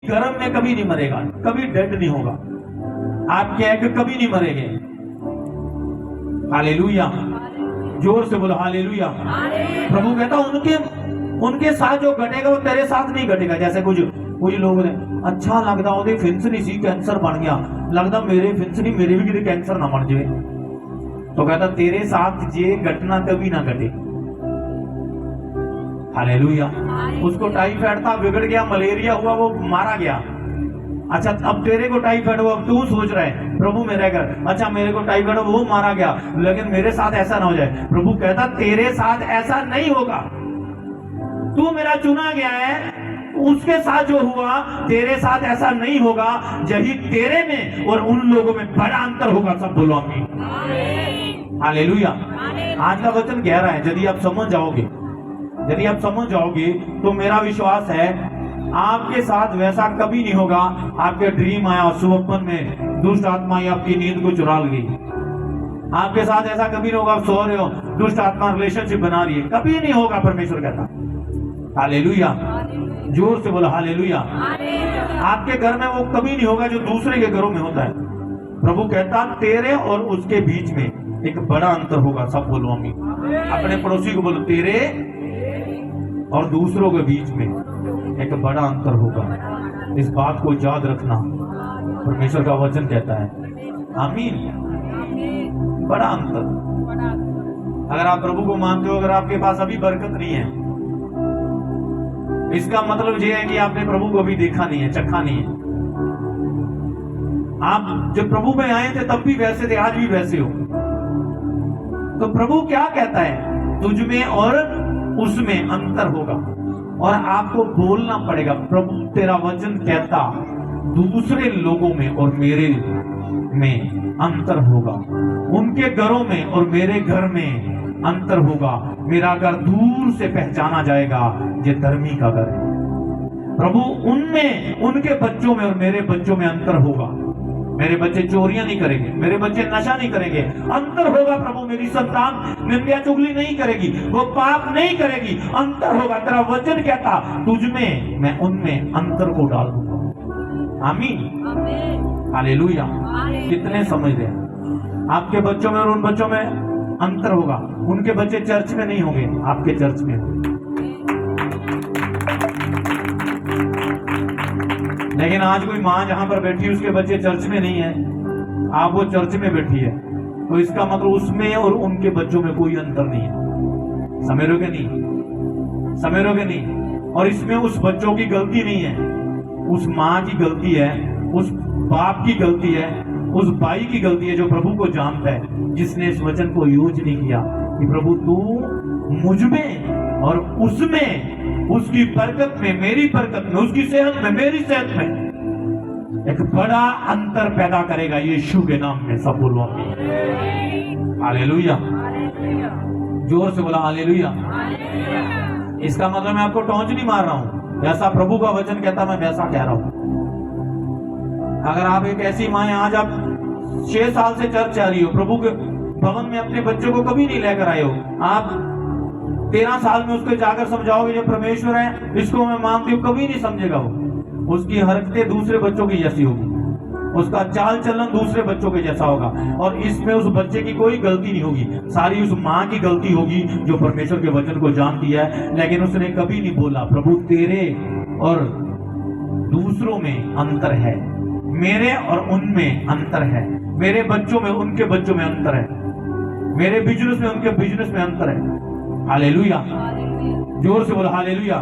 गर्म में कभी नहीं मरेगा, कभी डेड नहीं होगा, आपके एग कभी नहीं मरेंगे। हालेलुया, जोर से बोलो हालेलुया। प्रभु कहता उनके साथ जो घटेगा वो तेरे साथ नहीं घटेगा। जैसे कुछ लोग ने अच्छा लगता ओदी फिंस नहीं सी कैंसर बन गया, लगता मेरे फिंस नहीं, मेरे भी किसी कैंसर ना बन जाए, तो कहता तेरे साथ ये घटना कभी ना घटे। हालेलुया। उसको टाइफाइड था, बिगड़ गया, मलेरिया हुआ, वो मारा गया। अच्छा अब तेरे को टाइफाइड हुआ, अब तू सोच रहा है प्रभु मेरे घर, अच्छा मेरे को टाइफाइड हुआ, वो मारा गया, लेकिन मेरे साथ ऐसा ना हो जाए। प्रभु कहता तेरे साथ ऐसा नहीं होगा, तू मेरा चुना गया है, उसके साथ जो हुआ तेरे साथ ऐसा नहीं होगा। यही तेरे में और उन लोगों में बड़ा अंतर होगा। सब बोलो आमीन। हालेलुया। आज का वचन गहरा है, यदि आप समझ जाओगे, यदि आप समझ जाओगे तो मेरा विश्वास है आपके साथ वैसा कभी नहीं होगा। आपके ड्रीम आया, सुपन में दुष्ट आत्मा आपकी नींद को चुरा ली, आपके साथ ऐसा कभी नहीं होगा। आप सो रहे हो, दुष्ट आत्मा रिलेशनशिप बना रही है, कभी नहीं होगा। परमेश्वर कहता हालेलुया, जोर से बोलो हालेलुया। आपके घर में वो कभी नहीं होगा जो दूसरे के घरों में होता है। प्रभु कहता तेरे और उसके बीच में एक बड़ा अंतर होगा। सब बोलो आमीन। अपने पड़ोसी को बोलो तेरे और दूसरों के बीच में एक बड़ा अंतर होगा। इस बात को याद रखना, परमेश्वर का वचन कहता है। आमीन। बड़ा अंतर। अगर आप प्रभु को मानते हो, अगर आपके पास अभी बरकत नहीं है, इसका मतलब ये है कि आपने प्रभु को अभी देखा नहीं है, चखा नहीं है। आप जब प्रभु में आए थे तब भी वैसे थे, आज भी वैसे हो। तो प्रभु क्या कहता है, तुझ में और उसमें अंतर होगा, और आपको बोलना पड़ेगा। प्रभु तेरा वचन कहता दूसरे लोगों में और मेरे में अंतर होगा, उनके घरों में और मेरे घर में अंतर होगा। मेरा घर दूर से पहचाना जाएगा, ये धर्मी का घर है। प्रभु उनमें, उनके बच्चों में और मेरे बच्चों में अंतर होगा। मेरे बच्चे चोरियां नहीं करेंगे, मेरे बच्चे नशा नहीं करेंगे, अंतर होगा। प्रभु मेरी संतान निंदा चुगली नहीं करेगी, वो पाप नहीं करेगी, अंतर होगा। तेरा वचन कहता तुझ में मैं उनमें अंतर को डाल दूंगा। आमीन। हालेलुया। कितने समझ रहे हैं? आपके बच्चों में और उन बच्चों में अंतर होगा। उनके बच्चे चर्च में नहीं होंगे, आपके चर्च में होंगे। लेकिन आज कोई माँ जहां पर बैठी है उसके बच्चे चर्च में नहीं है, आप वो चर्च में बैठी है, तो इसका मतलब उसमें और उनके बच्चों में कोई अंतर नहीं है। समझोगे नहीं? समझोगे नहीं? और इसमें उस बच्चों की गलती नहीं है, उस माँ की गलती है, उस बाप की गलती है, उस भाई की गलती है जो प्रभु को जानता है, जिसने इस वचन को यूज नहीं किया कि प्रभु तू मुझ में और उसमें, उसकी बरकत में, मेरी बरकत में, उसकी सेहत में, मेरी सेहत में एक बड़ा अंतर पैदा करेगा यीशु के नाम में। सब बोलो आमीन। हालेलुया। जोर से बोला हालेलुया। इसका मतलब मैं आपको टॉन्च नहीं मार रहा हूं, जैसा प्रभु का वचन कहता मैं वैसा कह रहा हूं। अगर आप एक ऐसी माँ है, आज आप 6 साल से चर्च आ रही हो, प्रभु के भवन में अपने बच्चों को कभी नहीं लेकर आए हो, आप 13 साल में उसको जाकर समझाओगे जो परमेश्वर है इसको मैं मानती हूँ, कभी नहीं समझेगा वो। उसकी हरकतें दूसरे बच्चों की जैसी होगी, उसका चाल चलन दूसरे बच्चों के जैसा होगा, और इसमें उस बच्चे की कोई गलती नहीं होगी, सारी उस माँ की गलती होगी जो परमेश्वर के वचन को जानती है। लेकिन उसने कभी नहीं बोला प्रभु तेरे और दूसरों में अंतर है, मेरे और उनमें अंतर है, मेरे बच्चों में उनके बच्चों में अंतर है, मेरे बिजनेस में उनके बिजनेस में अंतर है। हालेलुया। जोर से बोलो हालेलुया।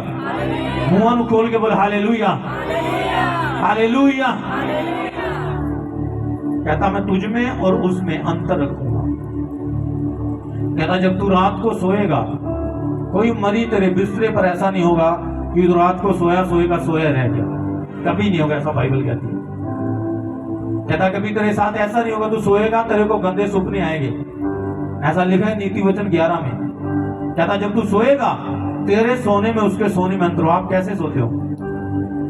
मुंह खोल के बोलो हालेलुया। हालेलुया। कहता मैं तुझ में और उसमें अंतर रखूंगा। कहता जब तू रात को सोएगा, कोई मरी तेरे बिस्तरे पर ऐसा नहीं होगा कि तू रात को सोया सोएगा सोया रह गया, कभी नहीं होगा, ऐसा बाइबल कहती है। कहता कभी तेरे साथ ऐसा नहीं होगा, तू सोएगा तेरे को गंदे सपने आएंगे, ऐसा लिखा है नीति वचन 11 में। कहता जब तू सोएगा तेरे सोने में उसके सोने में अंतर हो। आप कैसे सोते हो?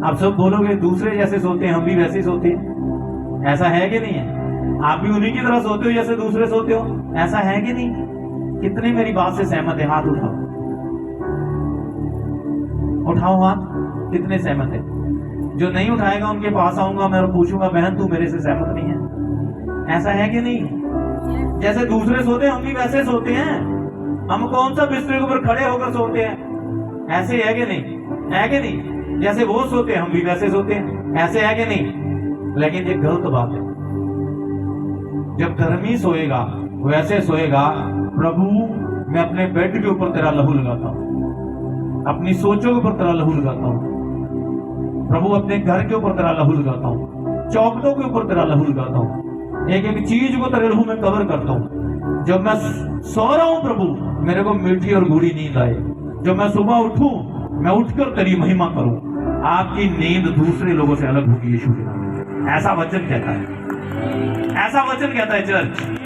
आप सब बोलोगे दूसरे जैसे सोते हैं, हम भी वैसे ही सोते हैं, ऐसा है कि नहीं है? आप भी उन्हीं की तरह सोते हो जैसे दूसरे सोते हो, ऐसा है कि नहीं? कितने मेरी बात से सहमत है? हाथ उठाओ, उठाओ हाथ, कितने सहमत है? जो नहीं उठाएगा उनके पास आऊंगा मैं और पूछूंगा बहन तू मेरे से सहमत नहीं है। ऐसा है कि नहीं? जैसे दूसरे सोते हैं हम भी वैसे सोते हैं। हम कौन सा बिस्तर के ऊपर खड़े होकर सोते हैं? ऐसे है कि नहीं? है कि नहीं? जैसे वो सोते हैं हम भी वैसे सोते हैं। ऐसे है कि नहीं? लेकिन ये गलत बात है। जब धर्मी सोएगा वैसे सोएगा, प्रभु मैं अपने बेड के ऊपर तेरा लहू लगाता हूं, अपनी सोचों के ऊपर तेरा लहू लगाता हूं, प्रभु अपने घर के ऊपर तेरा लहू लगाता हूं, चौखटों के ऊपर तेरा लहू लगाता हूं, एक एक चीज को तेरे लहू में कवर करता हूं। जब मैं सो रहा हूं प्रभु मेरे को मीठी और गूढ़ी नींद आए, जब मैं सुबह उठूं मैं उठकर तेरी महिमा करूं। आपकी नींद दूसरे लोगों से अलग होगी यीशु के नाम में। ऐसा वचन कहता है, ऐसा वचन कहता है चर्च।